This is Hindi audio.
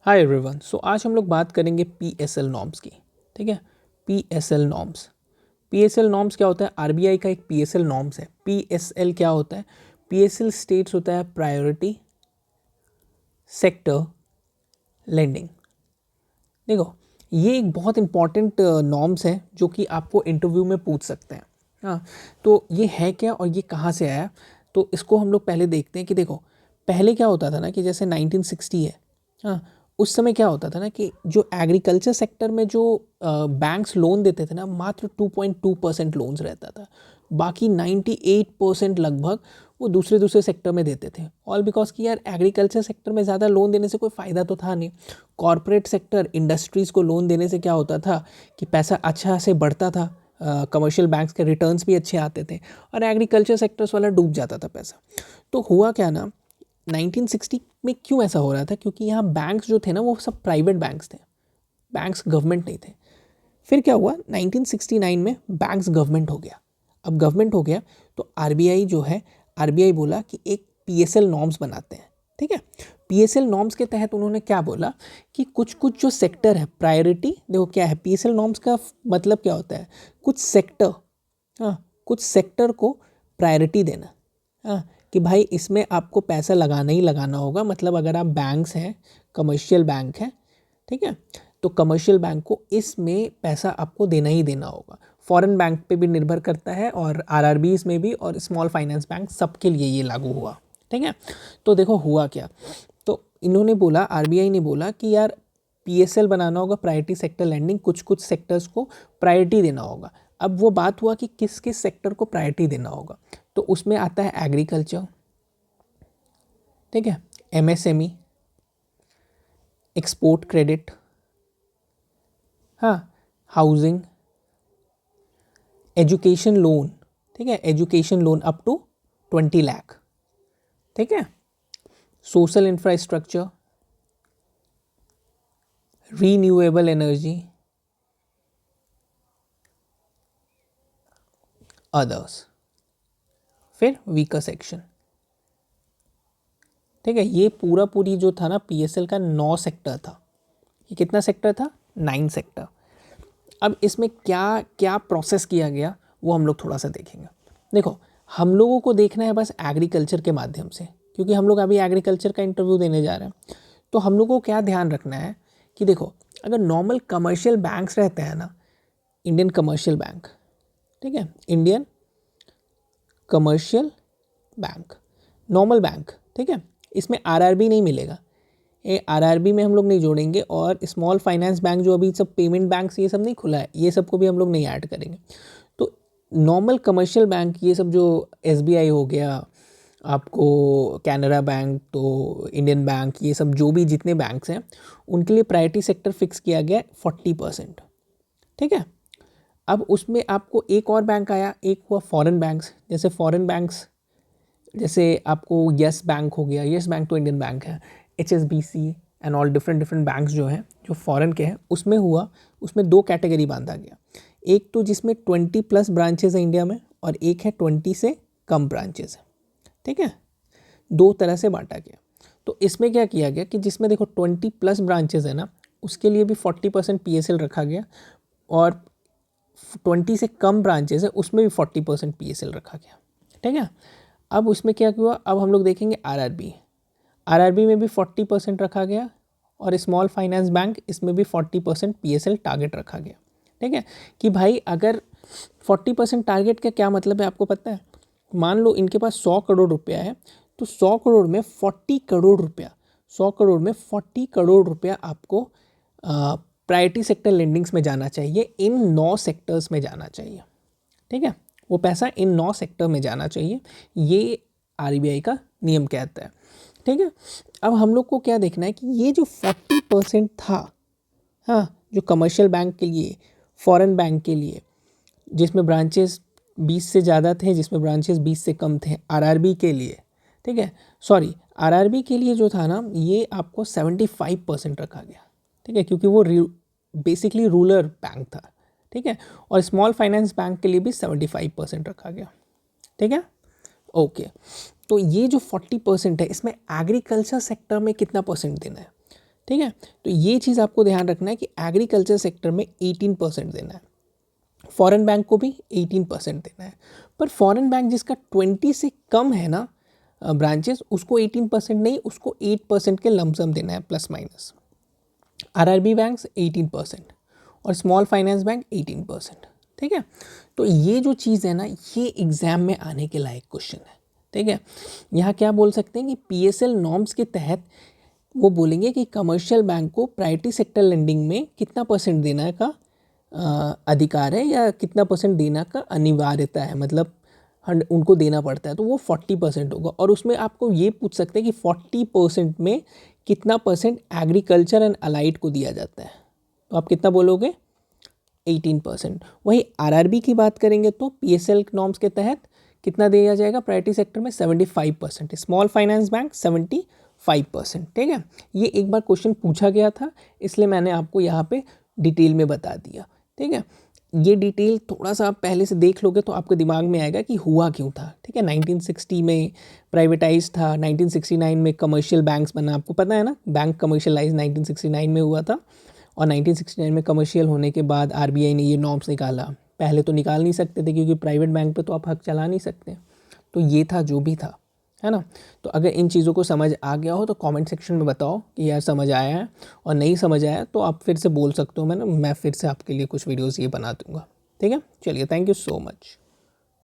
Hi everyone. सो आज हम लोग बात करेंगे पीएसएल नॉर्म्स की। ठीक है, पीएसएल नॉर्म्स। पीएसएल नॉर्म्स क्या होता है? आरबीआई का एक पीएसएल नॉर्म्स है। पीएसएल क्या होता है? पीएसएल स्टेट्स होता है प्रायोरिटी सेक्टर लेंडिंग। देखो, ये एक बहुत इंपॉर्टेंट नॉर्म्स है जो कि आपको इंटरव्यू में पूछ सकते हैं। हाँ, तो ये है क्या और ये कहाँ से आया? तो इसको हम लोग पहले देखते हैं कि देखो, पहले क्या होता था ना कि जैसे 1960 है। हाँ, उस समय क्या होता था ना कि जो एग्रीकल्चर सेक्टर में जो बैंक्स लोन देते थे ना, मात्र 2.2% लोन्स रहता था। बाकी 98% लगभग वो दूसरे दूसरे सेक्टर में देते थे। ऑल बिकॉज कि यार एग्रीकल्चर सेक्टर में ज़्यादा लोन देने से कोई फ़ायदा तो था नहीं। कॉरपोरेट सेक्टर इंडस्ट्रीज़ को लोन देने से क्या होता था कि पैसा अच्छा से बढ़ता था, कमर्शियल बैंक्स के रिटर्न्स भी अच्छे आते थे, और एग्रीकल्चर सेक्टर्स वाला डूब जाता था पैसा। तो हुआ क्या ना, 1960 में क्यों ऐसा हो रहा था? क्योंकि यहाँ बैंक्स जो थे ना वो सब प्राइवेट बैंक्स थे, बैंक्स गवर्नमेंट नहीं थे। फिर क्या हुआ, 1969 में बैंक्स गवर्नमेंट हो गया। अब गवर्नमेंट हो गया तो आरबीआई जो है, आरबीआई बोला कि एक पीएसएल नॉर्म्स बनाते हैं। ठीक है, पीएसएल नॉर्म्स के तहत उन्होंने क्या बोला कि कुछ कुछ जो सेक्टर है प्रायोरिटी, देखो क्या है पीएसएल नॉर्म्स का मतलब क्या होता है? कुछ सेक्टर, हाँ, कुछ सेक्टर को प्रायोरिटी देना। हाँ, कि भाई इसमें आपको पैसा लगाना ही लगाना होगा। मतलब अगर आप बैंक्स हैं, कमर्शियल बैंक हैं, ठीक है, तो कमर्शियल बैंक को इसमें पैसा आपको देना ही देना होगा। फॉरेन बैंक पे भी निर्भर करता है और आरआरबीज में भी, और स्मॉल फाइनेंस बैंक सबके लिए ये लागू हुआ। ठीक है, तो देखो हुआ क्या, तो इन्होंने बोला, आरबीआई ने बोला कि यार पीएसएल बनाना होगा, प्रायोरिटी सेक्टर लैंडिंग, कुछ कुछ सेक्टर्स को प्रायोरिटी देना होगा। अब वो बात हुआ कि किस किस सेक्टर को प्रायोरिटी देना होगा, तो उसमें आता है एग्रीकल्चर, ठीक है, एमएसएमई, एक्सपोर्ट क्रेडिट, हाँ, हाउसिंग, एजुकेशन लोन, ठीक है, education loan up to 20 lakh, ठीक है, social infrastructure, renewable energy, others. फिर वीकर सेक्शन। ठीक है, ये पूरा पूरी जो था ना पीएसएल का 9 सेक्टर था। ये कितना सेक्टर था? 9 सेक्टर। अब इसमें क्या क्या प्रोसेस किया गया वो हम लोग थोड़ा सा देखेंगे। देखो, हम लोगों को देखना है बस एग्रीकल्चर के माध्यम से, क्योंकि हम लोग अभी एग्रीकल्चर का इंटरव्यू देने जा रहे हैं। तो हम लोग को क्या ध्यान रखना है कि देखो, अगर नॉर्मल कमर्शियल बैंक्स रहते हैं ना, इंडियन कमर्शियल बैंक, ठीक है, Indian commercial bank, normal bank, ठीक है, इसमें आरआरबी नहीं मिलेगा। ये आरआरबी में हम लोग नहीं जोड़ेंगे, और स्मॉल फाइनेंस बैंक जो अभी सब पेमेंट बैंक्स ये सब नहीं खुला है, ये सब को भी हम लोग नहीं ऐड करेंगे। तो नॉर्मल कमर्शियल बैंक, ये सब जो एसबीआई हो गया, आपको कैनरा बैंक, तो इंडियन बैंक, ये सब जो भी जितने बैंक्स हैं उनके लिए प्रायोरिटी सेक्टर फिक्स किया गया 40%। ठीक है, अब उसमें आपको एक और बैंक आया, एक हुआ फॉरेन बैंक्स। जैसे फॉरेन बैंक्स, जैसे आपको यस बैंक हो गया, यस बैंक तो इंडियन बैंक है, HSBC and all different different banks जो हैं जो फॉरेन के हैं, उसमें हुआ, उसमें 2 कैटेगरी बांधा गया। एक तो जिसमें 20+ ब्रांचेज है इंडिया में, और एक है 20 से कम ब्रांचेज है। ठीक है, 2 तरह से बांटा गया। तो इसमें क्या किया गया कि जिसमें देखो 20+ ब्रांचेज है ना, उसके लिए भी 40% पीएसएल रखा गया, और 20 से कम ब्रांचेज है उसमें भी 40% पीएसएल रखा गया। ठीक है, अब उसमें क्या हुआ, अब हम लोग देखेंगे आरआरबी। आरआरबी में भी 40% रखा गया, और स्मॉल फाइनेंस बैंक, इसमें भी 40% पीएसएल टारगेट रखा गया। ठीक है, कि भाई अगर 40% टारगेट का क्या मतलब है आपको पता है? मान लो इनके पास 100 करोड़ रुपया है, तो 100 करोड़ में 40 करोड़ रुपया, 100 करोड़ में 40 करोड़ रुपया आपको प्रायोरिटी सेक्टर लेंडिंग्स में जाना चाहिए, इन 9 सेक्टर्स में जाना चाहिए। ठीक है, वो पैसा इन 9 सेक्टर में जाना चाहिए, ये आरबीआई का नियम कहता है। ठीक है, अब हम लोग को क्या देखना है कि ये जो 40% था, हाँ, जो कमर्शियल बैंक के लिए, फॉरेन बैंक के लिए, जिसमें ब्रांचेस 20 से ज़्यादा थे, जिसमें ब्रांचेस 20 से कम थे, आरआरबी के लिए, ठीक है, सॉरी, आरआरबी के लिए जो था ना, ये आपको 75% रखा गया। ठीक है, क्योंकि वो बेसिकली रूरल बैंक था। ठीक है, और स्मॉल फाइनेंस बैंक के लिए भी 75% रखा गया। ठीक है, ओके। तो ये जो 40% है, इसमें एग्रीकल्चर सेक्टर में कितना परसेंट देना है? ठीक है। तो ये चीज़ आपको ध्यान रखना है कि एग्रीकल्चर सेक्टर में 18% देना है, फॉरेन बैंक को भी 18% देना है। पर फॉरेन बैंक जिसका 20 से कम है ना ब्रांचेस, उसको 18% नहीं, उसको 8% के लमसम देना है प्लस माइनस। आरआरबी बैंक्स 18% और स्मॉल फाइनेंस बैंक 18%। ठीक है। तो ये जो चीज़ है ना, ये एग्ज़ाम में आने के लायक क्वेश्चन है। ठीक है। यहाँ क्या बोल सकते हैं कि पीएसएल नॉर्म्स के तहत वो बोलेंगे कि कमर्शियल बैंक को प्रायोरिटी सेक्टर लेंडिंग में कितना परसेंट देना का अधिकार है या कितना परसेंट देना का अनिवार्यता है, मतलब उनको देना पड़ता है, तो वो 40% होगा। और उसमें आपको ये पूछ सकते हैं कि 40% में कितना परसेंट एग्रीकल्चर एंड अलाइड को दिया जाता है, तो आप कितना बोलोगे? 18%। वही आरआरबी की बात करेंगे तो पीएसएल नॉर्म्स के तहत कितना दिया जाएगा प्रायोरिटी सेक्टर में? 75%। Small finance bank 75%। ठीक है। ये एक बार क्वेश्चन पूछा गया था, इसलिए मैंने आपको यहाँ पे डिटेल में बता दिया। ठीक है। ये डिटेल थोड़ा सा आप पहले से देख लोगे तो आपके दिमाग में आएगा कि हुआ क्यों था। ठीक है। 1960 में प्राइवेटाइज था, 1969 में कमर्शियल बैंक्स बना, आपको पता है ना, बैंक कमर्शियलाइज 1969 में हुआ था। और 1969 में कमर्शियल होने के बाद आरबीआई ने ये नॉर्म्स निकाला। पहले तो निकाल नहीं सकते थे क्योंकि प्राइवेट बैंक पे तो आप हक चला नहीं सकते। तो ये था जो भी था, है ना। तो अगर इन चीज़ों को समझ आ गया हो तो कमेंट सेक्शन में बताओ कि यार समझ आया है, और नहीं समझ आया तो आप फिर से बोल सकते हो, मैं फिर से आपके लिए कुछ वीडियोस ये बना दूंगा। ठीक है। चलिए, थैंक यू सो मच।